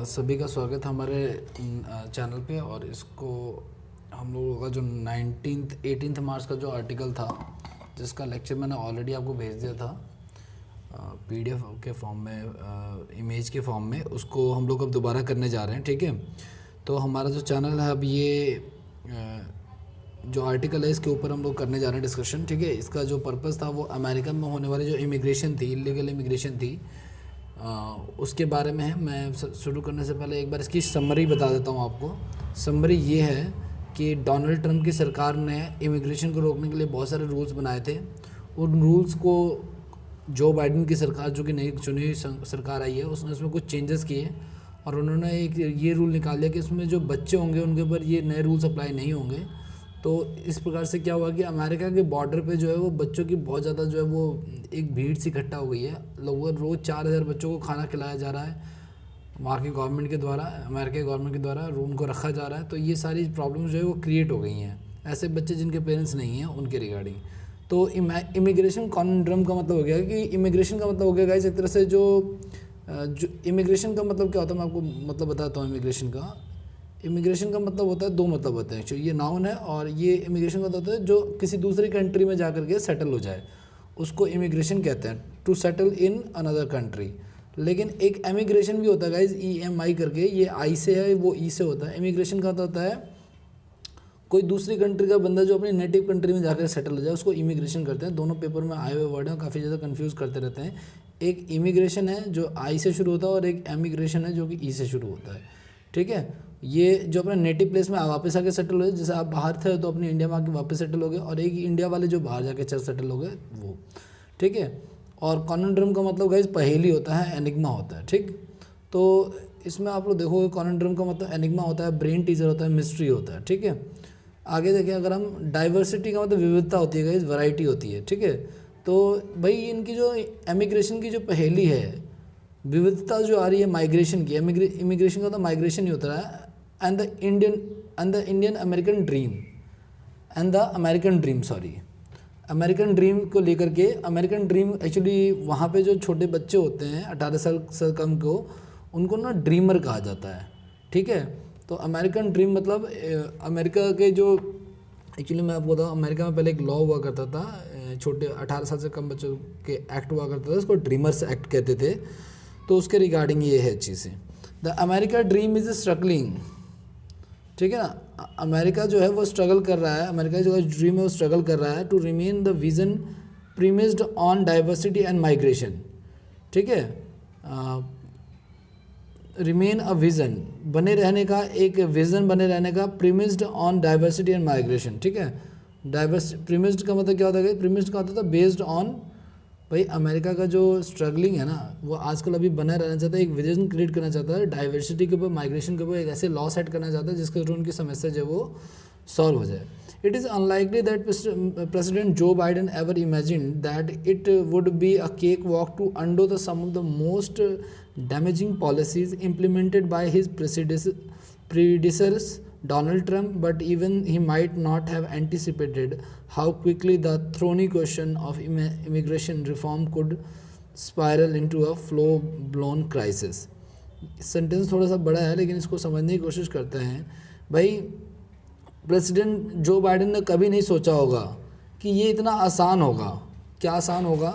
सभी का स्वागत है हमारे चैनल पे। और इसको हम लोगों का जो 18 मार्च का जो आर्टिकल था, जिसका लेक्चर मैंने ऑलरेडी आपको भेज दिया था पीडीएफ के फॉर्म में, इमेज के फॉर्म में, उसको हम लोग अब दोबारा करने जा रहे हैं। ठीक है, तो हमारा जो चैनल है अब ये जो आर्टिकल है इसके ऊपर हम लोग करने जा रहे हैं डिस्कशन। ठीक है, इसका जो पर्पस था वो अमेरिका में होने वाली जो इमिग्रेशन थी, इलीगल इमिग्रेशन थी, उसके बारे में है। मैं शुरू करने से पहले एक बार इसकी समरी बता देता हूँ आपको। समरी ये है कि डोनाल्ड ट्रंप की सरकार ने इमिग्रेशन को रोकने के लिए बहुत सारे रूल्स बनाए थे। उन रूल्स को जो बाइडेन की सरकार, जो कि नई चुनी हुई सरकार आई है, उसने उसमें कुछ चेंजेस किए और उन्होंने एक ये रूल निकाल दिया कि इसमें जो बच्चे होंगे उनके ऊपर ये नए रूल्स अप्लाई नहीं होंगे। तो इस प्रकार से क्या हुआ कि अमेरिका के बॉर्डर पे जो है वो बच्चों की बहुत ज़्यादा जो है वो एक भीड़ सी इकट्ठा हो गई है। लगभग रोज़ 4000 बच्चों को खाना खिलाया जा रहा है वहाँ की गवर्नमेंट के द्वारा, अमेरिका की गवर्नमेंट के द्वारा उनको रखा जा रहा है। तो ये सारी प्रॉब्लम जो है वो क्रिएट हो गई हैं, ऐसे बच्चे जिनके पेरेंट्स नहीं हैं उनके रिगार्डिंग। तो इमिग्रेशन कॉन्ड्रम का मतलब हो गया कि इमिग्रेशन का मतलब हो गया गाइस एक तरह से जो इमिग्रेशन का मतलब क्या होता है, मैं आपको मतलब बताता हूँ। इमिग्रेशन का मतलब होता है, दो मतलब होते हैं। ये नाउन है और ये इमिग्रेशन का होता है जो किसी दूसरी कंट्री में जाकर के सेटल हो जाए, उसको इमिग्रेशन कहते हैं, to settle in another country. लेकिन एक एमिग्रेशन भी होता है गाइज, EMI करके, ये आई से है, वो ई से होता है। इमिग्रेशन का होता है कोई दूसरी कंट्री का बंदा जो अपनी नेटिव कंट्री में जाकर सेटल हो जाए, उसको इमिग्रेशन करते हैं। दोनों पेपर में आए हुए वर्ड हैं, काफ़ी ज़्यादा कंफ्यूज करते रहते हैं। एक इमिग्रेशन है जो आई से शुरू होता है और एक एमिग्रेशन है जो कि ई से शुरू होता है। ठीक है, ये जो अपने नेटिव प्लेस में वापस आके सेटल हो गए, जैसे आप बाहर थे तो अपनी इंडिया में आके वापस सेटल हो गए, और एक इंडिया वाले जो बाहर जाके सेटल हो गए वो। ठीक है, और कॉन्ड्रम का मतलब गाइस पहेली होता है, एनिग्मा होता है। ठीक, तो इसमें आप लोग देखोगे कॉन्ड्रम का मतलब एनिग्मा होता है, ब्रेन टीजर होता है, मिस्ट्री होता है। ठीक है, आगे देखें, अगर हम डाइवर्सिटी का मतलब विविधता होती है गाइस, वैरायटी होती है। ठीक है, तो भाई इनकी जो इमिग्रेशन की जो पहेली है, विविधता जो आ रही है माइग्रेशन की, इमिग्रेशन का तो माइग्रेशन ही होता है, and the Indian American dream American dream को लेकर के। अमेरिकन ड्रीम एक्चुअली वहाँ पे जो छोटे बच्चे होते हैं 18 साल से कम को, उनको ना ड्रीमर कहा जाता है। ठीक है, तो अमेरिकन ड्रीम मतलब अमेरिका के जो, एक्चुअली मैं आपको बताऊँ, अमेरिका में पहले एक लॉ हुआ करता था, छोटे 18 साल से कम बच्चों के एक्ट हुआ करता था, उसको ड्रीमर्स एक्ट कहते थे। तो उसके रिगार्डिंग ये है चीज़ें। The America dream is struggling. ठीक है ना, अमेरिका जो है वो स्ट्रगल कर रहा है, अमेरिका जो ड्रीम है वो स्ट्रगल कर रहा है to remain the vision premised on diversity and migration. ठीक है, रिमेन अ विज़न, बने रहने का, एक विज़न बने रहने का, प्रीमिस्ड ऑन डाइवर्सिटी एंड माइग्रेशन। ठीक है, प्रीमिस्ड का मतलब क्या होता है? प्रीमिस्ड का होता था बेस्ड ऑन, भाई अमेरिका का जो स्ट्रगलिंग है ना, वो आजकल अभी बना रहना चाहता है, एक विजन क्रिएट करना चाहता है, डाइवर्सिटी के ऊपर, माइग्रेशन के ऊपर एक ऐसे लॉ सेट करना चाहता है जिसके थ्रू उनकी समस्या जो वो सॉल्व हो जाए। It is unlikely that president Joe Biden ever imagine that it would be a cake walk to undo the some of the most damaging policies implemented by his predecessors Donald Trump, but even he might not have anticipated how quickly the thorny question of immigration reform could spiral into a full-blown crisis. Sentence थोड़ा सा बड़ा है लेकिन इसको समझने की कोशिश करते हैं। भाई प्रेसिडेंट जो बाइडेन ने कभी नहीं सोचा होगा कि ये इतना आसान होगा। क्या आसान होगा?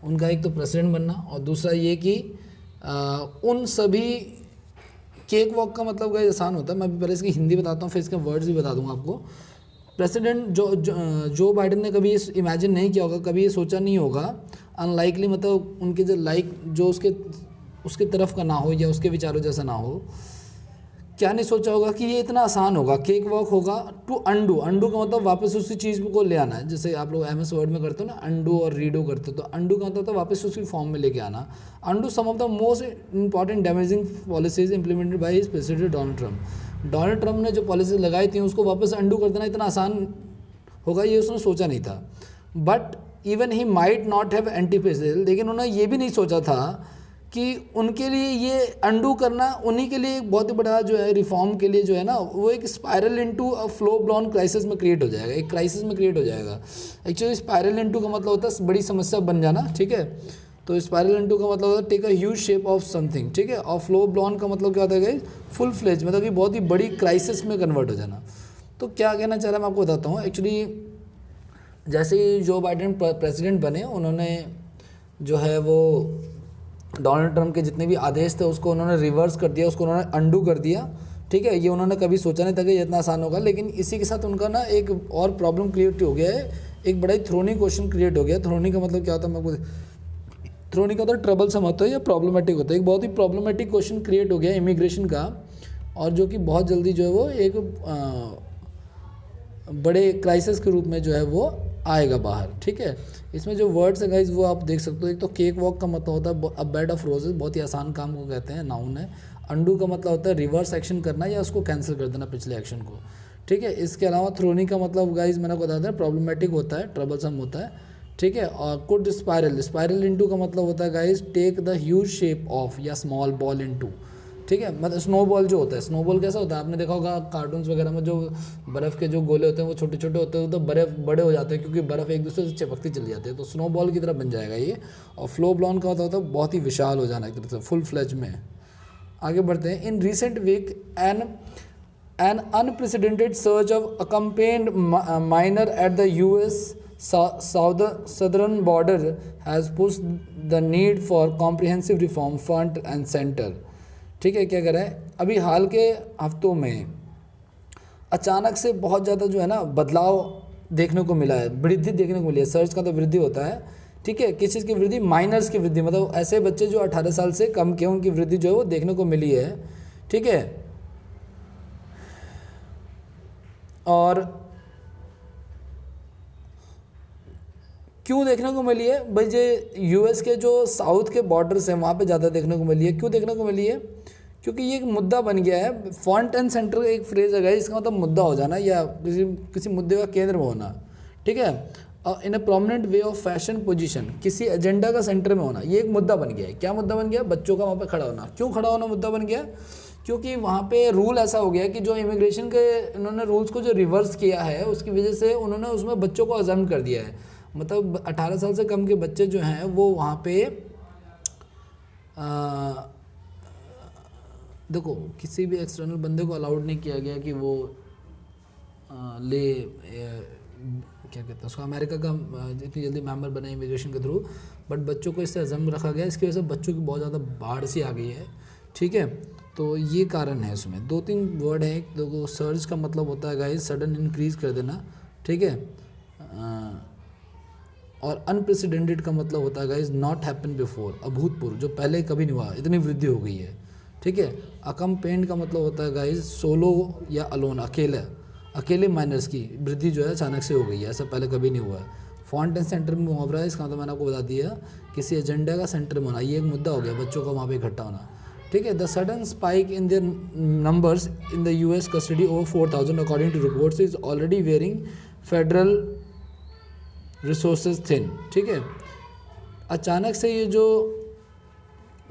उनका एक तो प्रेसिडेंट बनना, और दूसरा ये कि उन सभी, केक वॉक का मतलब गाइस आसान होता है। मैं पहले इसकी हिंदी बताता हूँ, फिर इसके वर्ड्स भी बता दूंगा आपको। प्रेसिडेंट जो बाइडेन ने कभी इमेजिन नहीं किया होगा, कभी ये सोचा नहीं होगा। अनलाइकली मतलब उनके जो जो उसके तरफ का ना हो या उसके विचारों जैसा ना हो। क्या नहीं सोचा होगा कि ये इतना आसान होगा, केक वॉक होगा टू अंडू का मतलब वापस उसी चीज़ को ले आना है। जैसे आप लोग MS वर्ड में करते हो ना, अंडू और रीडो करते हो, तो अंडू का मतलब वापस उसी फॉर्म में लेके आना। Undo some of the most important damaging policies implemented by his president Donald Trump ने जो पॉलिसीज लगाई थी उसको वापस अंडू कर देना इतना आसान होगा, ये उसने सोचा नहीं था। But even he might not have anticipated, लेकिन उन्होंने ये भी नहीं सोचा था कि उनके लिए ये अंडू करना, उन्हीं के लिए एक बहुत ही बड़ा जो है रिफॉर्म के लिए जो है ना, वो एक spiral into a flow ब्लॉन crisis में क्रिएट हो जाएगा, एक क्राइसिस में क्रिएट हो जाएगा। एक्चुअली स्पायरल इनटू का मतलब होता है बड़ी समस्या बन जाना। ठीक है, तो स्पाइरल इनटू का मतलब होता है take a huge shape of something, ठीक है। और फ्लो ब्लॉन का मतलब क्या होता है गाइस, फुल फ्लेज, मतलब कि बहुत ही बड़ी क्राइसिस में कन्वर्ट हो जाना। तो क्या कहना चाह रहा है मैं आपको बताता हूँ। एक्चुअली जैसे ही जो बाइडेन प्रेसिडेंट बने, उन्होंने जो है वो डोनाल्ड ट्रंप के जितने भी आदेश थे उसको उन्होंने रिवर्स कर दिया, उसको उन्होंने अंडू कर दिया, ठीक है। ये उन्होंने कभी सोचा नहीं था कि ये इतना आसान होगा, लेकिन इसी के साथ उनका ना एक और प्रॉब्लम क्रिएट हो गया है, एक बड़ा ही थ्रोनी क्वेश्चन क्रिएट हो गया। थ्रोनी का मतलब क्या होता है, मैं थ्रोनी का होता है ट्रबल सम होता है या प्रॉब्लमेटिक होता है। एक बहुत ही प्रॉब्लमेटिक क्वेश्चन क्रिएट हो गया इमिग्रेशन का, और जो कि बहुत जल्दी जो है वो एक बड़े क्राइसिस के रूप में जो है वो आएगा बाहर, ठीक है। इसमें जो वर्ड्स है गाइज वो आप देख सकते हो। एक तो केक वॉक का मतलब होता है अ बेड ऑफ रोजेज, बहुत ही आसान काम को कहते हैं, नाउन है। अंडू का मतलब होता है रिवर्स एक्शन करना या उसको कैंसिल कर देना, पिछले एक्शन को, ठीक है। इसके अलावा थ्रोनी का मतलब गाइज मैंने को बताया था प्रॉब्लमेटिक होता है, ट्रबलसम होता है, ठीक है। और कुड स्पाइरल, स्पाइरल इनटू का मतलब होता है guys take the huge shape of या स्मॉल बॉल इनटू, ठीक है। मतलब स्नोबॉल जो होता है, स्नोबॉल कैसा होता है आपने देखा होगा कार्टून्स वगैरह में, जो बर्फ़ के जो गोले होते हैं वो छोटे छोटे होते हैं, तो बर्फ़ बड़े हो जाते हैं क्योंकि बर्फ़ एक दूसरे से चिपकती चली जाती है, तो स्नोबॉल की तरह बन जाएगा ये। और फ्लो ब्लॉन का होता है बहुत ही विशाल हो जाना एक तरह से, फुल फ्लेज में। आगे बढ़ते हैं। In recent week an unprecedented search of accompanied minor at the US southern border has pushed the need for comprehensive reform front and center, ठीक है। क्या कह रहा है, अभी हाल के हफ्तों में अचानक से बहुत ज़्यादा जो है ना बदलाव देखने को मिला है, वृद्धि देखने को मिली है। सर्च का तो वृद्धि होता है, ठीक है। किस चीज़ की वृद्धि, माइनर्स की वृद्धि, मतलब ऐसे बच्चे जो 18 साल से कम के, उनकी वृद्धि जो है वो देखने को मिली है, ठीक है। और क्यों देखने को मिली है भाई, ये US के जो साउथ के बॉर्डर्स हैं वहाँ पे ज़्यादा देखने को मिली है। क्यों देखने को मिली है, क्योंकि ये एक मुद्दा बन गया है। फ्रंट एंड सेंटर एक फ्रेज है, इसका मतलब मुद्दा हो जाना या किसी मुद्दे का केंद्र में होना, ठीक है। In a prominent way of fashion position, किसी एजेंडा का सेंटर में होना, ये एक मुद्दा बन गया है। क्या मुद्दा बन गया, बच्चों का वहाँ पे खड़ा होना। क्यों खड़ा होना मुद्दा बन गया, क्योंकि वहाँ पे रूल ऐसा हो गया कि जो इमिग्रेशन के उन्होंने रूल्स को जो रिवर्स किया है, उसकी वजह से उन्होंने उसमें बच्चों को अजम कर दिया है। मतलब 18 साल से कम के बच्चे जो हैं वो वहाँ पे देखो किसी भी एक्सटर्नल बंदे को अलाउड नहीं किया गया कि वो क्या कहते हैं उसको, अमेरिका का इतनी जल्दी मेंबर बने इमिग्रेशन के थ्रू, बट बच्चों को इससे अजम रखा गया। इसकी वजह से बच्चों की बहुत ज़्यादा बाढ़ सी आ गई है, ठीक है। तो ये कारण है। इसमें 2-3 वर्ड है। देखो सर्ज का मतलब होता है गाइस सडन इंक्रीज कर देना, ठीक है। और अनप्रेसिडेंटेड का मतलब होता है गाइस नॉट हैपन बिफोर, अभूतपूर्व, जो पहले कभी नहीं हुआ, इतनी वृद्धि हो गई है, ठीक है। अकम्पेन्ड का मतलब होता है गाइस सोलो या अलोन, अकेले माइनर्स की वृद्धि जो है अचानक से हो गई है, ऐसा पहले कभी नहीं हुआ है। फॉन्ट एंड सेंटर में मुहावरा है, इसका मतलब मैंने आपको बता दिया, किसी एजेंडा का सेंटर में होना, ये एक मुद्दा हो गया, बच्चों का वहाँ पे इकट्ठा होना, ठीक है। The sudden spike in their numbers in the US custody over 4,000 according to reports is already wearing federal resources thin, ठीक है। अचानक से ये जो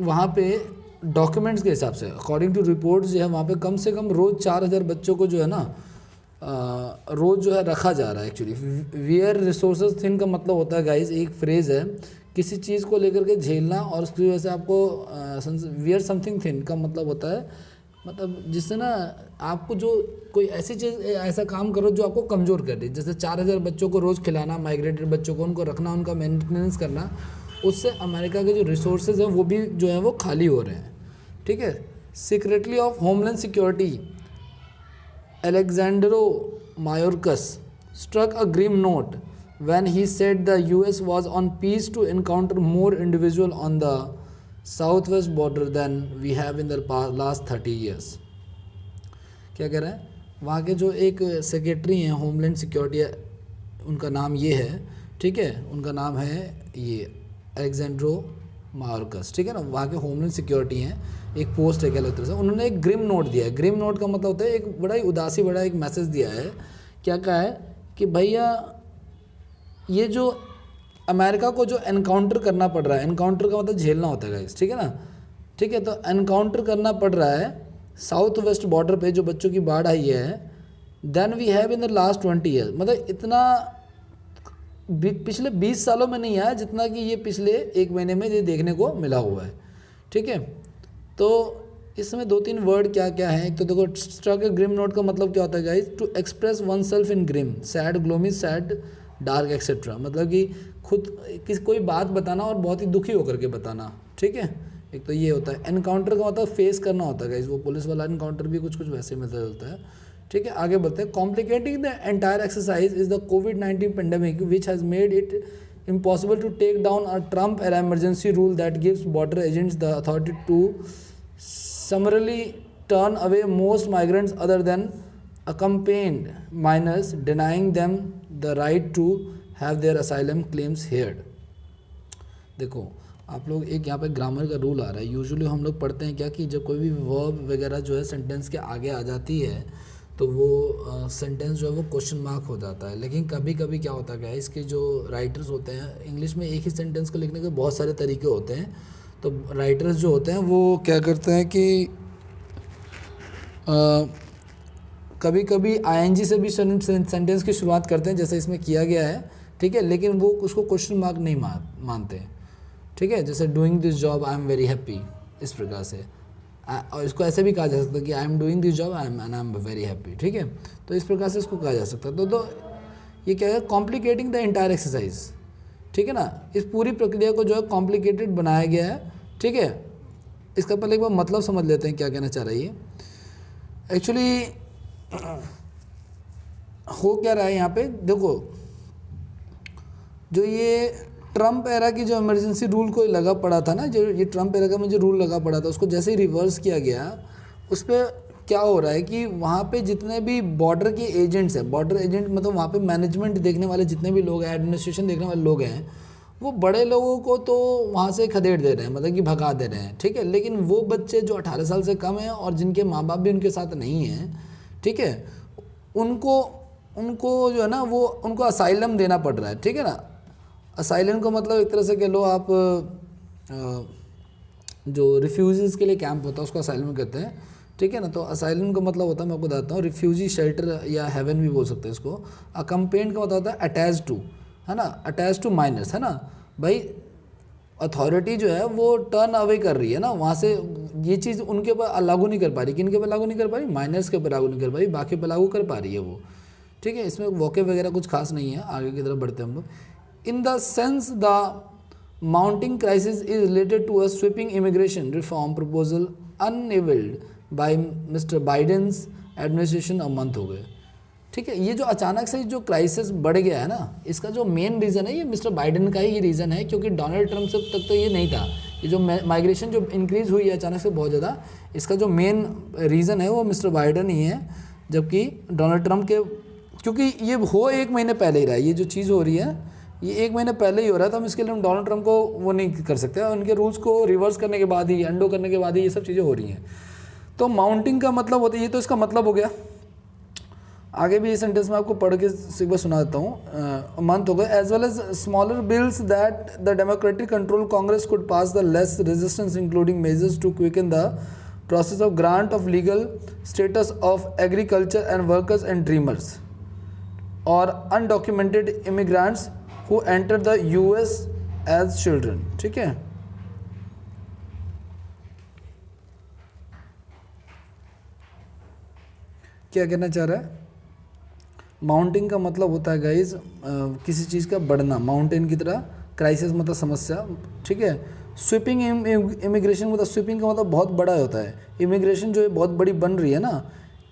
वहाँ पे डॉक्यूमेंट्स के हिसाब से अकॉर्डिंग टू रिपोर्ट्स जो है वहाँ पे कम से कम रोज़ 4,000 बच्चों को जो है ना रोज़ जो है रखा जा रहा है। एक्चुअली वियर रिसोर्सेज थिन का मतलब होता है गाइस, एक फ्रेज़ है किसी चीज़ को लेकर के झेलना, और उसकी वजह से आपको वियर समथिंग थिन का मतलब होता है, मतलब जिससे ना आपको जो कोई ऐसी चीज़ ऐसा काम करो जो आपको कमज़ोर कर दे। जैसे 4,000 बच्चों को रोज़ खिलाना, माइग्रेटेड बच्चों को उनको रखना, उनका मेंटेनेंस करना, उससे अमेरिका के जो रिसोर्सेज हैं वो भी जो है वो खाली हो रहे हैं, ठीक है। Secretly of homeland security Alexandro Mayorkas struck a grim note when he said the US was on pace to encounter more individuals on the southwest border than we have in the last 30 years. क्या कह रहे हैं, वहाँ के जो एक secretary हैं homeland security, उनका नाम ये है, ठीक है, उनका नाम है ये अलेक्जेंड्रो मार्कस, ठीक है ना, वहाँ के होमलैंड सिक्योरिटी हैं, एक पोस्ट है क्या लगता है, उन्होंने एक ग्रिम नोट दिया है। ग्रिम नोट का मतलब होता है एक बड़ा ही उदासी बड़ा एक मैसेज दिया है। क्या कहा है कि भैया ये जो अमेरिका को जो एनकाउंटर करना पड़ रहा है, एनकाउंटर का मतलब झेलना होता है गाइस, ठीक है ना, ठीक है। तो एनकाउंटर करना पड़ रहा है साउथ वेस्ट बॉर्डर पे जो बच्चों की बाढ़ आई है, then we have in the last 20 year, मतलब इतना पिछले 20 सालों में नहीं आया जितना कि ये पिछले 1 महीने में ये देखने को मिला हुआ है। ठीक है, तो इसमें 2-3 वर्ड क्या क्या है। एक तो देखो स्ट्रक ए ग्रिम नोट का मतलब क्या होता है guys, to express oneself in grim, sad, gloomy, sad, dark etcetera, मतलब कि खुद कोई बात बताना और बहुत ही दुखी होकर के बताना। ठीक है, एक तो ये होता है। एनकाउंटर का मतलब फेस करना होता है गाइज, वो पुलिस वाला एनकाउंटर भी कुछ वैसे में होता है। ठीक है, आगे बढ़ते हैं। Complicating the entire exercise is the covid pandemic which has made it impossible to take down a Trump era emergency rule that gives border agents the authority to summarily turn away most migrants other than accompanied minors, denying them the right to have their asylum claims heard। देखो आप लोग एक यहाँ पे grammar का rule आ रहा है। Usually हम लोग पढ़ते हैं क्या कि जब कोई भी वर्ब वगैरह जो है सेंटेंस के आगे आ जाती है तो वो सेंटेंस जो है वो क्वेश्चन मार्क हो जाता है। लेकिन कभी कभी क्या होता है इसके जो राइटर्स होते हैं, इंग्लिश में एक ही सेंटेंस को लिखने के बहुत सारे तरीके होते हैं। तो राइटर्स जो होते हैं वो क्या करते हैं कि कभी कभी आईएनजी से भी सेंटेंस की शुरुआत करते हैं, जैसे इसमें किया गया है। ठीक है, लेकिन वो उसको क्वेश्चन मार्क नहीं मानते। ठीक है, जैसे doing this job I am very happy, इस प्रकार से। और इसको ऐसे भी कहा जा सकता है कि I am doing this job I am very happy. ठीक है, तो इस प्रकार से इसको कहा जा सकता है। तो ये क्या है, कॉम्प्लिकेटिंग द एंटायर एक्सरसाइज। ठीक है ना, इस पूरी प्रक्रिया को जो है कॉम्प्लिकेटेड बनाया गया है। ठीक है, इसका पहले एक बार मतलब समझ लेते हैं क्या कहना चाह रहा है ये। एक्चुअली हो क्या रहा है यहाँ पे, देखो जो ये ट्रम्प एरा की जो इमरजेंसी रूल कोई लगा पड़ा था ना, जो ये ट्रम्प एरा का में जो रूल लगा पड़ा था उसको जैसे ही रिवर्स किया गया, उस पर क्या हो रहा है कि वहाँ पे जितने भी बॉर्डर के एजेंट्स हैं, बॉर्डर एजेंट मतलब वहाँ पे मैनेजमेंट देखने वाले जितने भी लोग हैं, एडमिनिस्ट्रेशन देखने वाले लोग हैं, वो बड़े लोगों को तो वहाँ से खदेड़ दे रहे हैं, मतलब कि भगा दे रहे हैं। ठीक है, लेकिन वो बच्चे जो 18 साल से कम हैं और जिनके माँ बाप भी उनके साथ नहीं हैं, ठीक है, उनको जो है ना वो उनको असाइलम देना पड़ रहा है। ठीक है ना, असाइलम का मतलब एक तरह से कह लो आप जो रिफ्यूजीज़ के लिए कैंप होता है उसको असाइलम कहते हैं। ठीक है ना, तो असाइलम का मतलब होता है, मैं आपको बताता हूँ, रिफ्यूजी शेल्टर या हेवन भी बोल सकते हैं इसको। अकम्पेन्ड का मतलब होता है अटैच टू, है ना, अटैच टू माइनर्स, है ना भाई। अथॉरिटी जो है वो टर्न अवे कर रही है ना वहाँ से, ये चीज़ उनके ऊपर लागू नहीं कर पा रही। किन के ऊपर लागू नहीं कर पा रही? माइनर्स के ऊपर लागू नहीं कर पा रही, बाकी पे लागू कर पा रही है वो। ठीक है, इसमें वोके वगैरह कुछ खास नहीं है। आगे की तरफ बढ़ते हैं हम लोग। In the sense, the mounting crisis is related to a sweeping immigration reform proposal unveiled by Mr. Biden's administration a month हो गए। ठीक है, ये जो अचानक से जो क्राइसिस बढ़ गया है ना, इसका जो मेन रीज़न है ये मिस्टर बाइडेन का ही रीज़न है, क्योंकि डोनाल्ड ट्रंप से तक तो ये नहीं था। ये जो माइग्रेशन जो इंक्रीज़ हुई है अचानक से बहुत ज़्यादा, इसका जो मेन रीज़न है वो मिस्टर बाइडेन ही है। जबकि डोनाल्ड ट्रंप के, क्योंकि ये हो 1 महीने पहले ही रहा है, ये जो चीज़ हो रही है ये 1 महीने पहले ही हो रहा है, तो हम इसके लिए हम डोनाल्ड ट्रंप को वो नहीं कर सकते। उनके रूल्स को रिवर्स करने के बाद ही, अंडो करने के बाद ही ये सब चीज़ें हो रही हैं। तो माउंटिंग का मतलब होता है, ये तो इसका मतलब हो गया। आगे भी ये सेंटेंस में आपको पढ़ के एक बार सुना देता हूँ। मंथ हो गए। As well as smaller bills that the Democratic control Congress could pass the less resistance including measures to quicken the process of grant of legal status of agriculture and workers and dreamers और undocumented immigrants who entered the US as children। ठीक है, क्या कहना चाह रहा है? Mounting का मतलब होता है गाइज किसी चीज़ का बढ़ना, माउंटेन की तरह। क्राइसिस मतलब समस्या। ठीक है, स्वीपिंग इमिग्रेशन मतलब, स्वीपिंग का मतलब बहुत बड़ा होता है। इमिग्रेशन जो है बहुत बड़ी बन रही है ना,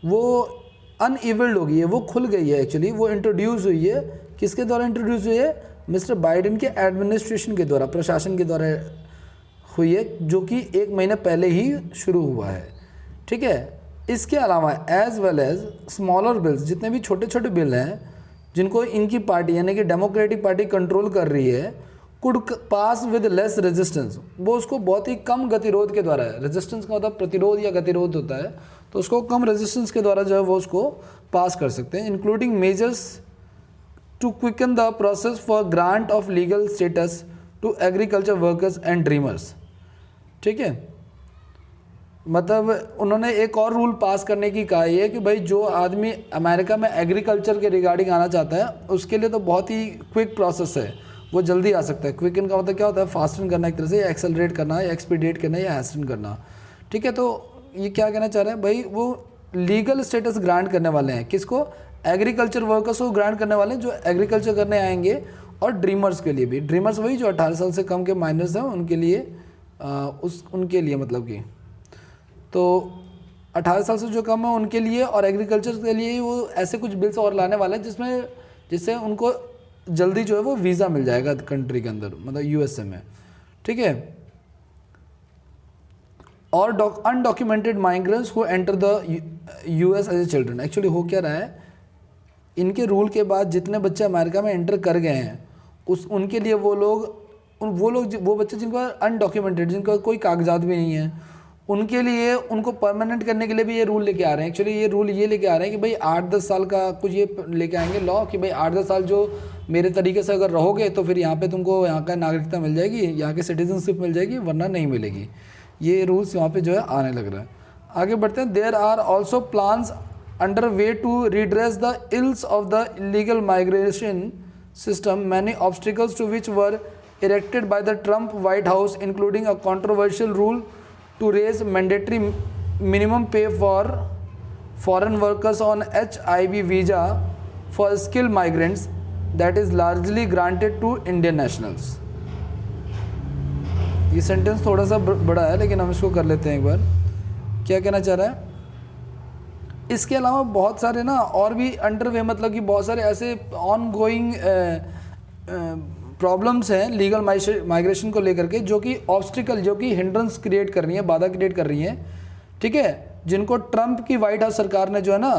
वो अनइवल्ड हो गई है, वो खुल गई है। एक्चुअली वो इंट्रोड्यूस हुई है, किसके द्वारा इंट्रोड्यूस हुई है? मिस्टर बाइडेन के एडमिनिस्ट्रेशन के द्वारा, प्रशासन के द्वारा हुई है, जो कि 1 महीने पहले ही शुरू हुआ है। ठीक है, इसके अलावा as well as smaller bills, जितने भी छोटे छोटे बिल हैं जिनको इनकी पार्टी यानी कि डेमोक्रेटिक पार्टी कंट्रोल कर रही है, could pass with less resistance, वो उसको बहुत ही कम गतिरोध के द्वारा, रेजिस्टेंस का मतलब प्रतिरोध या गतिरोध होता है, तो उसको कम रेजिस्टेंस के द्वारा जो है वो उसको पास कर सकते हैं। Including measures to quicken the process for grant of legal status to agriculture workers and dreamers. ठीक है, मतलब उन्होंने एक और रूल पास करने की कहा है कि भाई जो आदमी अमेरिका में एग्रीकल्चर के रिगार्डिंग आना चाहता है उसके लिए तो बहुत ही क्विक प्रोसेस है, वो जल्दी आ सकता है। क्विक इन का मतलब क्या होता है, फास्टन करना एक तरह से, एक्सेलरेट करना, या एक्सपीडिएट करना, या हैस्टन करना। ठीक है, तो ये क्या कहना चाह रहे हैं भाई, वो लीगल स्टेटस ग्रांट करने वाले हैं किसको, एग्रीकल्चर वर्कर्स को ग्रांट करने वाले हैं जो एग्रीकल्चर करने आएंगे, और ड्रीमर्स के लिए भी। ड्रीमर्स वही जो 18 साल से कम के माइनर्स हैं उनके लिए, उनके लिए मतलब कि, तो 18 साल से जो कम है उनके लिए, और एग्रीकल्चर के लिए वो ऐसे कुछ बिल्स और लाने वाले हैं जिससे उनको जल्दी जो है वो वीज़ा मिल जाएगा कंट्री के अंदर, मतलब यूएसए में। ठीक है, और undocumented migrants who enter the US as a children. Actually हो क्या रहा है, इनके रूल के बाद जितने बच्चे अमेरिका में एंटर कर गए हैं उनके लिए वो बच्चे जिनका अनडॉक्यूमेंटेड, जिनका कोई कागजात भी नहीं है, उनके लिए उनको परमानेंट करने के लिए भी ये रूल लेके आ रहे हैं। एक्चुअली ये रूल ये लेके आ रहे हैं कि भाई 8-10 साल का कुछ ये लेके आएंगे लॉ कि भाई 8-10 साल जो मेरे तरीके से अगर रहोगे तो फिर यहाँ पे तुमको यहाँ का नागरिकता मिल जाएगी, यहाँ की सिटीजनशिप मिल जाएगी, वरना नहीं मिलेगी। ये रूल्स यहाँ पे जो है आने लग रहा है। आगे बढ़ते हैं। There are also plans under way to redress the ills of the illegal migration system. Many obstacles to which were erected by the Trump White House, including a controversial rule to raise mandatory minimum pay for foreign workers on HIV visa for skilled migrants, that is largely granted to Indian nationals. ये sentence थोड़ा सा बड़ा है लेकिन हम इसको कर लेते हैं एक बार। क्या कहना चाह रहा है, इसके अलावा बहुत सारे ना और भी अंडर वे, मतलब कि बहुत सारे ऐसे ऑन गोइंग प्रॉब्लम्स हैं लीगल माइग्रेशन को लेकर के, जो कि ऑब्स्टिकल, जो कि हिंड्रेंस क्रिएट कर रही हैं, बाधा क्रिएट कर रही हैं। ठीक है, जिनको ट्रंप की वाइट हाउस सरकार ने जो है ना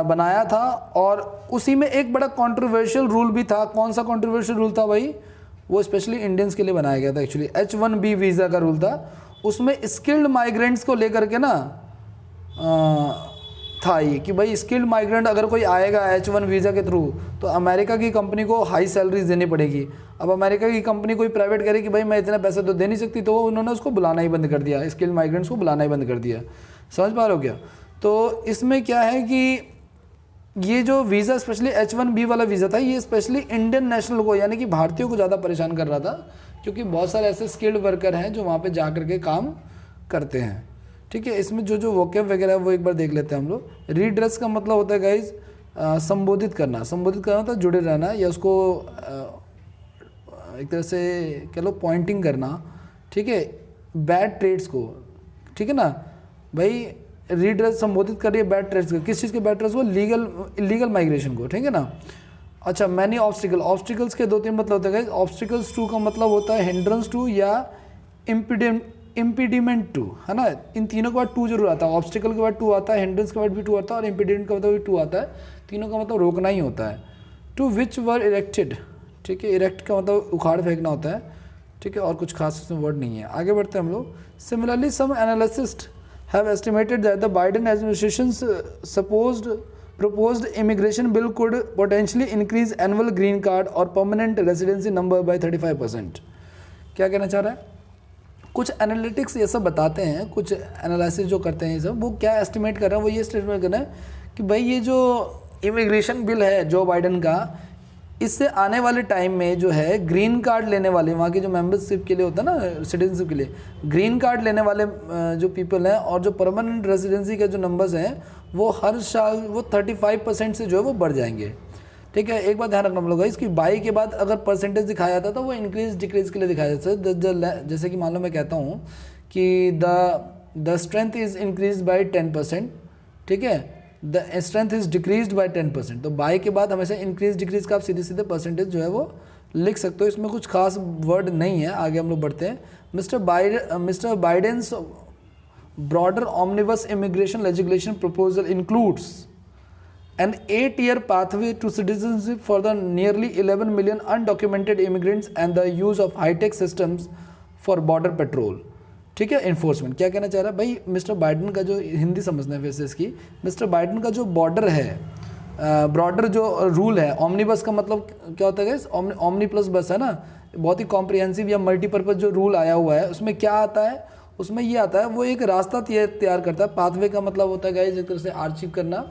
बनाया था, और उसी में एक बड़ा कंट्रोवर्शियल रूल भी था। कौन सा कंट्रोवर्शियल रूल था भाई, वो स्पेशली इंडियंस के लिए बनाया गया था। एक्चुअली H1B वीज़ा का रूल था, उसमें स्किल्ड माइग्रेंट्स को लेकर के ना था ये कि भाई स्किल्ड माइग्रेंट अगर कोई आएगा H1 वीज़ा के थ्रू तो अमेरिका की कंपनी को हाई सैलरीज देनी पड़ेगी। अब अमेरिका की कंपनी कोई प्राइवेट करे कि भाई मैं इतने पैसे तो दे नहीं सकती, तो उन्होंने उसको बुलाना ही बंद कर दिया, स्किल्ड माइग्रेंट्स को बुलाना ही बंद कर दिया। समझ पा रहे हो क्या? तो इसमें क्या है कि ये जो वीज़ा स्पेशली H1B वाला वीज़ा था, ये स्पेशली इंडियन नेशनल को, यानी कि भारतीयों को ज़्यादा परेशान कर रहा था, क्योंकि बहुत सारे ऐसे स्किल्ड वर्कर हैं जो वहाँ पे जा कर के काम करते हैं। ठीक है, इसमें जो वोकेब वगैरह है वो एक बार देख लेते हैं हम लोग। रीड्रेस का मतलब होता है गाइज संबोधित करना। संबोधित करना तो जुड़े रहना, या उसको एक तरह से कह लो पॉइंटिंग करना। ठीक है, बैड ट्रेड्स को, ठीक है ना भाई, रीड्रेस संबोधित कर रही है बैड ट्रेड्स को। किस चीज़ के बैड ट्रेड्स को? लीगल माइग्रेशन को। ठीक है ना। अच्छा, मैनी ऑब्स्टिकल्स के 2-3 मतलब होते हैं। ऑब्स्टिकल्स टू का मतलब होता है हिंड्रेंस टू या इम्पीडिमेंट टू, है ना। इन तीनों के बाद टू जरूर आता है। ऑब्स्टिकल के बाद टू आता है, हिंड्रेंस के बाद भी टू आता है, और इम्पीडिमेंट का मतलब भी टू आता है। तीनों का मतलब रोकना ही होता है। टू विच वर इरेक्टेड, ठीक है, इरेक्ट का मतलब उखाड़ फेंकना होता है। ठीक है, और कुछ खास उसमें वर्ड नहीं है। आगे बढ़ते हैं हम लोग। Similarly some analysts have estimated that the Biden administration's proposed immigration bill could potentially increase annual green card or permanent residency number by 35%. क्या कहना चाह रहा है? कुछ एनालिटिक्स ये सब बताते हैं, कुछ एनालिसिस जो करते हैं ये सब, वो क्या एस्टिमेट कर रहे हैं, वो ये स्टेटमेंट कर रहे हैं कि भाई ये जो इमिग्रेशन बिल है जो बाइडन का, इससे आने वाले टाइम में जो है ग्रीन कार्ड लेने वाले, वहाँ की जो मेंबरशिप के लिए होता है ना, सिटीजनशिप के लिए ग्रीन कार्ड लेने वाले जो पीपल हैं, और जो परमानेंट रेजिडेंसी के जो नंबर्स हैं, वो हर साल वो 35% से जो है वो बढ़ जाएंगे। ठीक है, एक बात ध्यान रखना हम लोग, इसकी बाई के बाद अगर परसेंटेज दिखाया जाता तो वो इंक्रीज डिक्रीज के लिए दिखाया जाता है। जैसे कि मान लो मैं कहता हूँ कि the strength is increase by 10%, ठीक है, the strength is decreased bye 10%। तो बाई के बाद हमेशा इंक्रीज डिक्रीज का आप सीधे सीधे परसेंटेज जो है वो लिख सकते हो। इसमें कुछ खास वर्ड नहीं है। आगे हम लोग बढ़ते हैं। Mister Biden's broader omnibus immigration legislation proposal includes an 8-year pathway to citizenship for the nearly 11 million undocumented immigrants and the use of high-tech systems for border patrol। ठीक है, इन्फोर्समेंट। क्या कहना चाह रहा है भाई, मिस्टर बाइडन का जो हिंदी समझना है वैसे इसकी, मिस्टर बाइडन का जो बॉर्डर है, ब्रॉडर जो रूल है, ऑमनीबस का मतलब क्या होता है, ओमनी प्लस बस है ना, बहुत ही कॉम्प्रिहेंसिव या मल्टीपर्पज़ जो रूल आया हुआ है, उसमें क्या आता है, उसमें ये आता है, वो एक रास्ता तैयार करता है। पाथवे का मतलब होता है गाइस एक तरह से आर्चिव करना,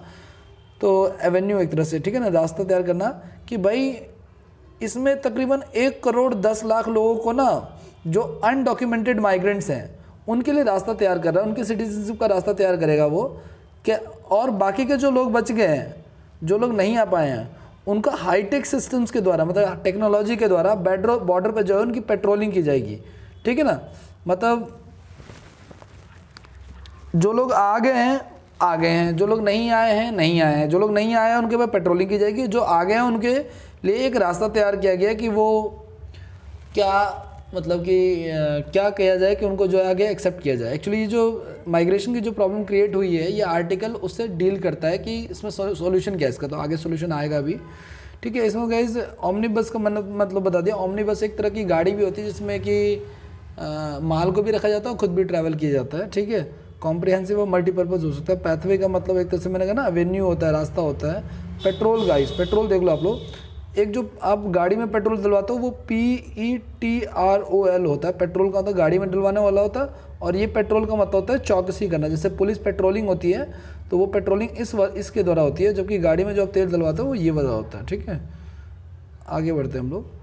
तो एवेन्यू एक तरह से, ठीक है ना, रास्ता तैयार करना कि भाई इसमें तकरीबन 1,10,00,000 लोगों को ना, जो अनडॉक्यूमेंटेड माइग्रेंट्स हैं उनके लिए रास्ता तैयार कर रहा है, उनके सिटीजनशिप का रास्ता तैयार करेगा वो क्या। और बाकी के जो लोग बच गए हैं, जो लोग नहीं आ पाए हैं, उनका हाईटेक सिस्टम्स के द्वारा, मतलब टेक्नोलॉजी के द्वारा बॉर्डर पर जो है उनकी पेट्रोलिंग की जाएगी, ठीक है ना। मतलब जो लोग आ गए हैं, जो लोग नहीं आए हैं, जो लोग नहीं आए हैं उनके पास पेट्रोलिंग की जाएगी, जो आ गए हैं उनके लिए एक रास्ता तैयार किया गया कि वो क्या, मतलब कि क्या किया जाए कि उनको जो है आगे एक्सेप्ट किया जाए। एक्चुअली ये जो माइग्रेशन की जो प्रॉब्लम क्रिएट हुई है, ये आर्टिकल उससे डील करता है कि इसमें सॉल्यूशन क्या है इसका, तो आगे सॉल्यूशन आएगा भी, ठीक है। इसमें गाइस ओमनीबस का मतलब बता दिया। ओमनीबस एक तरह की गाड़ी भी होती है जिसमें कि माल को भी रखा जाता है और खुद भी ट्रैवल किया जाता है, ठीक है। कॉम्प्रिहेंसिव और मल्टीपर्पज़ हो सकता है। पैथवे का मतलब एक तरह से मैंने कहा ना, एवेन्यू होता है, रास्ता होता है। पेट्रोल गाइस, पेट्रोल देख लो आप लोग, एक जो आप गाड़ी में पेट्रोल डलवाते हो वो PETROL होता है, पेट्रोल का होता है, गाड़ी में डलवाने वाला होता है। और ये पेट्रोल का मतलब होता है चौकसी करना, जैसे पुलिस पेट्रोलिंग होती है तो वो पेट्रोलिंग इसके द्वारा होती है, जबकि गाड़ी में जो आप तेल डलवाते हो वो ये वाला होता है, ठीक है। आगे बढ़ते हैं हम लोग।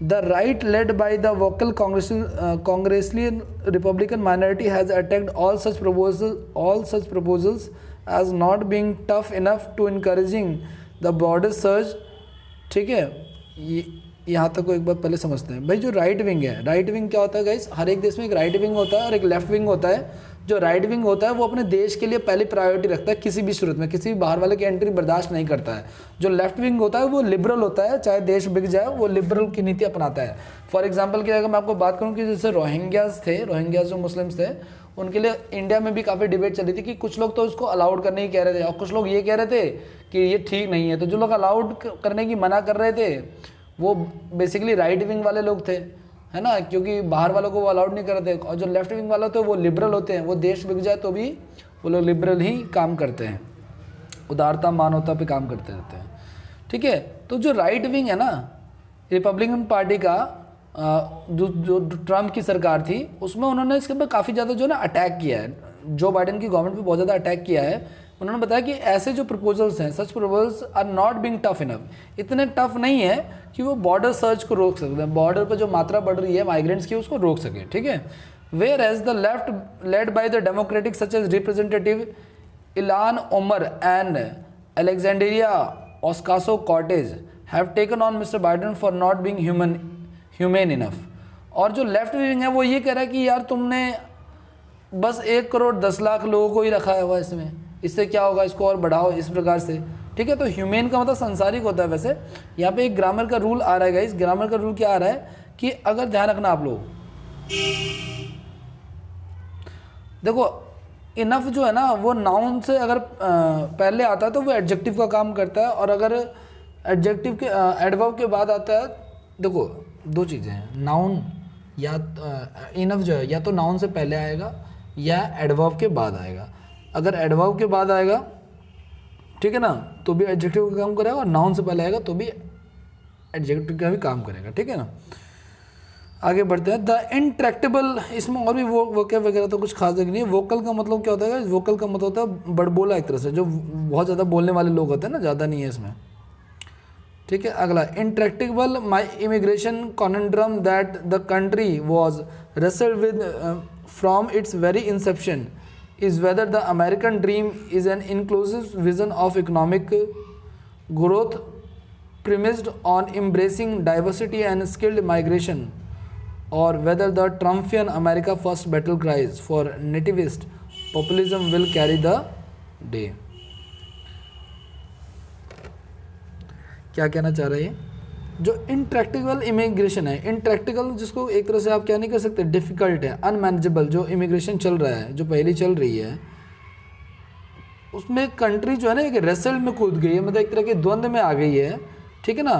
The right led by the vocal Congressional Republican minority has attacked all such proposals as not being tough enough to encouraging the border surge, ठीक है। यहाँ तक को एक बार पहले समझते हैं भाई। जो राइट विंग है, राइट विंग क्या होता है गाइस, हर एक देश में एक राइट विंग होता है और एक लेफ्ट विंग होता है। जो राइट विंग होता है वो अपने देश के लिए पहले प्रायोरिटी रखता है, किसी भी सूरत में किसी भी बाहर वाले की एंट्री बर्दाश्त नहीं करता है। जो लेफ्ट विंग होता है वो लिबरल होता है, चाहे देश बिक जाए वो लिबरल की नीति अपनाता है। फॉर एग्जाम्पल की अगर मैं आपको बात करूँ कि जैसे रोहिंग्याज जो मुस्लिम्स थे, उनके लिए इंडिया में भी काफ़ी डिबेट चली थी कि कुछ लोग तो उसको अलाउड करने की कह रहे थे और कुछ लोग ये कह रहे थे कि ये ठीक नहीं है। तो जो लोग अलाउड करने की मना कर रहे थे वो बेसिकली राइट विंग वाले लोग थे, है ना, क्योंकि बाहर वालों को वो अलाउड नहीं कर रहे थे। और जो लेफ्ट विंग वाले होते हैं वो लिबरल होते हैं, वो देश बिक जाए तो भी वो लोग लिबरल ही काम करते हैं, उदारता मानवता पे काम करते रहते हैं, ठीक है। तो जो राइट विंग है ना, रिपब्लिकन पार्टी का जो ट्रम्प की सरकार थी, उसमें उन्होंने इसके ऊपर काफ़ी ज़्यादा जो है ना अटैक किया है, जो बाइडेन की गवर्नमेंट पे बहुत ज़्यादा अटैक किया है। उन्होंने बताया कि ऐसे जो प्रपोजल्स हैं, such proposals are not being tough enough, इतने टफ नहीं है कि वो बॉर्डर सर्च को रोक सकते हैं, बॉर्डर पर जो मात्रा बढ़ रही है माइग्रेंट्स की उसको रोक सके, ठीक है। Whereas the left led by the Democratic such as representative Ilhan Omar and Alexandria Ocasio Cortez have taken on mister Biden for not being humane enough. और जो लेफ्ट विंग है वो ये कह रहा है कि यार तुमने बस 1,10,00,000 लोगों को ही रखा हुआ इसमें, इससे क्या होगा, इसको और बढ़ाओ इस प्रकार से, ठीक है। तो ह्यूमेन का मतलब सांसारिक होता है। वैसे यहाँ पे एक ग्रामर का रूल आ रहा है गाइस, ग्रामर का रूल क्या आ रहा है कि अगर ध्यान रखना आप लोग, देखो इनफ जो है ना वो नाउन से अगर पहले आता है तो वो एडजेक्टिव का काम करता है, और अगर एडजेक्टिव के एडवर्ब के बाद आता है, देखो दो चीज़ें हैं, नाउन या इनफ जो है या तो नाउन से पहले आएगा या एडवर्ब के बाद आएगा। अगर एडवर्ब के बाद आएगा, ठीक है ना, तो भी एडजेक्टिव का काम करेगा, और नाउन से पहले आएगा तो भी एडजेक्टिव का भी काम करेगा, ठीक है ना। आगे बढ़ते हैं। द इंट्रैक्टेबल, इसमें और भी वो क्या वगैरह तो कुछ खास नहीं है। वोकल का मतलब क्या होता है, वोकल का मतलब होता है बड़बोला, एक तरह से जो बहुत ज़्यादा बोलने वाले लोग होते हैं ना, ज़्यादा नहीं है इसमें, ठीक है। अगला, intractable my immigration conundrum that the country was wrestled with from its very inception is whether the American dream is an inclusive vision of economic growth premised on embracing diversity and skilled migration, or whether the Trumpian America First battle cries for nativist populism will carry the day। क्या कहना चाह रहे हैं? जो intractable immigration है, intractable जिसको एक तरह से आप क्या नहीं कर सकते, डिफ़िकल्ट है, अनमैनेजेबल जो इमिग्रेशन चल रहा है, जो पहली चल रही है, उसमें कंट्री जो है ना एक रेसल में कूद गई है, मतलब एक तरह के द्वंद्व में आ गई है, ठीक है ना।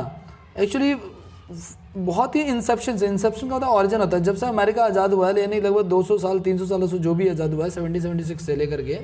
एक्चुअली बहुत ही इंसेप्शन का होता है, ऑरिजिन होता है जब से अमेरिका आज़ाद हुआ है, यानी लगभग 200 साल 300 सालों से जो भी आज़ाद हुआ है 1776 से लेकर के,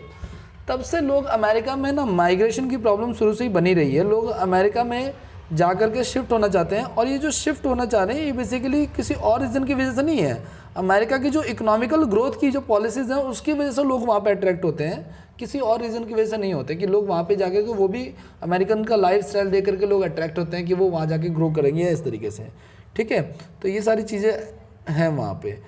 तब से लोग अमेरिका में ना माइग्रेशन की प्रॉब्लम शुरू से ही बनी रही है। लोग अमेरिका में जा कर के शिफ्ट होना चाहते हैं। और ये जो शिफ्ट होना चाह रहे हैं ये बेसिकली किसी और रीज़न की वजह से नहीं है। अमेरिका की जो इकोनॉमिकल ग्रोथ की जो पॉलिसीज़ हैं उसकी वजह से लोग वहाँ पे अट्रैक्ट होते हैं, किसी और रीज़न की वजह से नहीं होते कि लोग वहाँ पे जाकर के वो भी अमेरिकन का लाइफ स्टाइल देख करके लोग अट्रैक्ट होते हैं कि वो वहाँ जाके ग्रो करेंगे इस तरीके से। ठीक है, तो ये सारी चीज़ें हैं वहाँ पे।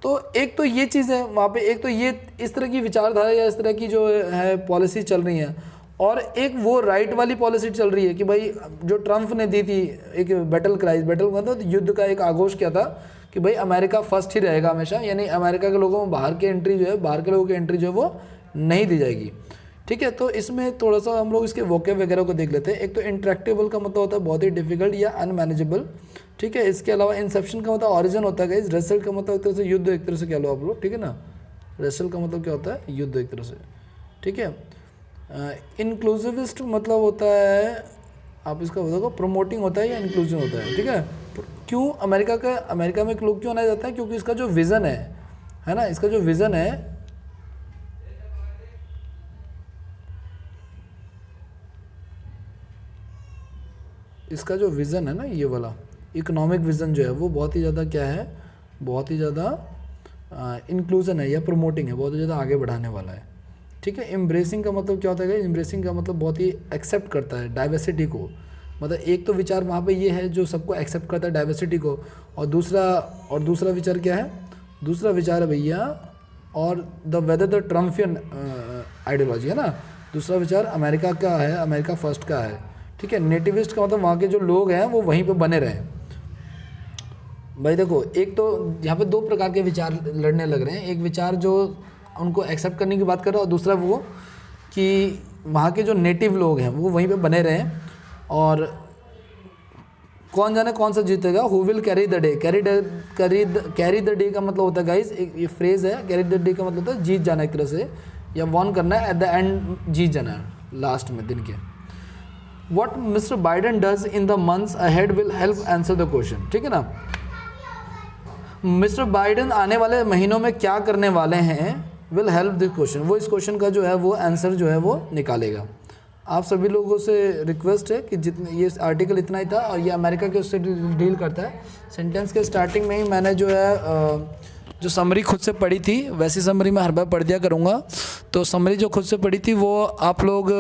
तो एक तो ये चीज़ है वहाँ पे, एक तो ये इस तरह की विचारधारा या इस तरह की जो है पॉलिसी चल रही है, और एक वो राइट वाली पॉलिसी चल रही है कि भाई जो ट्रम्प ने दी थी एक बैटल मतलब युद्ध का एक आघोष किया था कि भाई अमेरिका फर्स्ट ही रहेगा हमेशा, यानी अमेरिका के लोगों में बाहर की एंट्री जो है, बाहर के लोगों की एंट्री जो है वो नहीं दी जाएगी। ठीक है, तो इसमें थोड़ा सा हम लोग इसके वोकेब वगैरह को देख लेते हैं। एक तो इंट्रैक्टेबल का मतलब होता है बहुत ही डिफिकल्ट या अनमैनेजेबल। ठीक है, इसके अलावा इंसेप्शन का मतलब ऑरिजिन होता है, रेसल का मतलब एक तरह से युद्ध, एक तरह से कह लो आप लोग। ठीक है ना, रेसल का मतलब क्या होता है, युद्ध एक तरह से। ठीक है, इंक्लूसिविस्ट मतलब होता है, आप इसका बताओ प्रमोटिंग होता है या इंक्लूसिव होता है। ठीक है, क्यों अमेरिका में लोग क्यों आना जाते हैं, क्योंकि इसका जो विज़न है ना, इसका जो विज़न है, इसका जो विज़न है ना ये वाला इकोनॉमिक विज़न जो है वो बहुत ही ज़्यादा क्या है, बहुत ही ज़्यादा इंक्लूजन है या प्रमोटिंग है, बहुत ही ज़्यादा आगे बढ़ाने वाला है। ठीक है, एम्ब्रेसिंग का मतलब क्या होता है, एम्ब्रेसिंग का मतलब बहुत ही एक्सेप्ट करता है डाइवर्सिटी को। मतलब एक तो विचार वहाँ पे ये है जो सबको एक्सेप्ट करता है डाइवर्सिटी को, और दूसरा विचार क्या है, दूसरा विचार है भैया, और द वेदर द ट्रम्पियन आइडियोलॉजी है ना, दूसरा विचार अमेरिका का है, अमेरिका फर्स्ट का है। ठीक है, नेटिविस्ट का मतलब वहाँ के जो लोग हैं वो वहीं पे बने रहें। भाई देखो, एक तो यहाँ पे दो प्रकार के विचार लड़ने लग रहे हैं, एक विचार जो उनको एक्सेप्ट करने की बात कर रहा है, और दूसरा वो कि वहाँ के जो नेटिव लोग हैं वो वहीं पे बने रहें, और कौन जाने कौन सा जीतेगा, who will carry the day. Carry the day का मतलब होता है गाइस, ये फ्रेज़ है, कैरी द डे का मतलब होता है जीत जाना एक तरह से, या वॉन करना है, एट द एंड जीत जाना है लास्ट में दिन के। What Mr. Biden does in the months ahead will help answer the question। ठीक है ना, मिस्टर बाइडन आने वाले महीनों में क्या करने वाले हैं, विल हेल्प दिस क्वेश्चन, वो इस क्वेश्चन का जो है वो आंसर जो है वो निकालेगा। आप सभी लोगों से रिक्वेस्ट है कि जितने, ये आर्टिकल इतना ही था और ये अमेरिका के उससे डील करता है। सेंटेंस के स्टार्टिंग में ही मैंने जो है जो समरी खुद से पढ़ी थी वैसी समरी मैं हर बार पढ़ दिया करूँगा। तो समरी जो खुद से पढ़ी थी वो आप लोग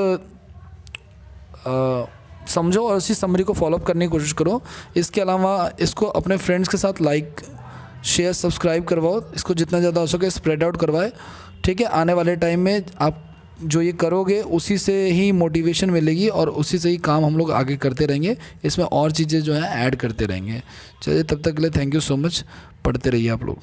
समझो और उसी समरी को फॉलोअप करने की कोशिश करो। इसके अलावा इसको अपने फ्रेंड्स के साथ लाइक शेयर सब्सक्राइब करवाओ, इसको जितना ज़्यादा हो सके स्प्रेड आउट करवाए। ठीक है, आने वाले टाइम में आप जो ये करोगे उसी से ही मोटिवेशन मिलेगी और उसी से ही काम हम लोग आगे करते रहेंगे, इसमें और चीज़ें जो है ऐड करते रहेंगे। चलिए तब तक के लिए थैंक यू सो मच, पढ़ते रहिए आप लोग।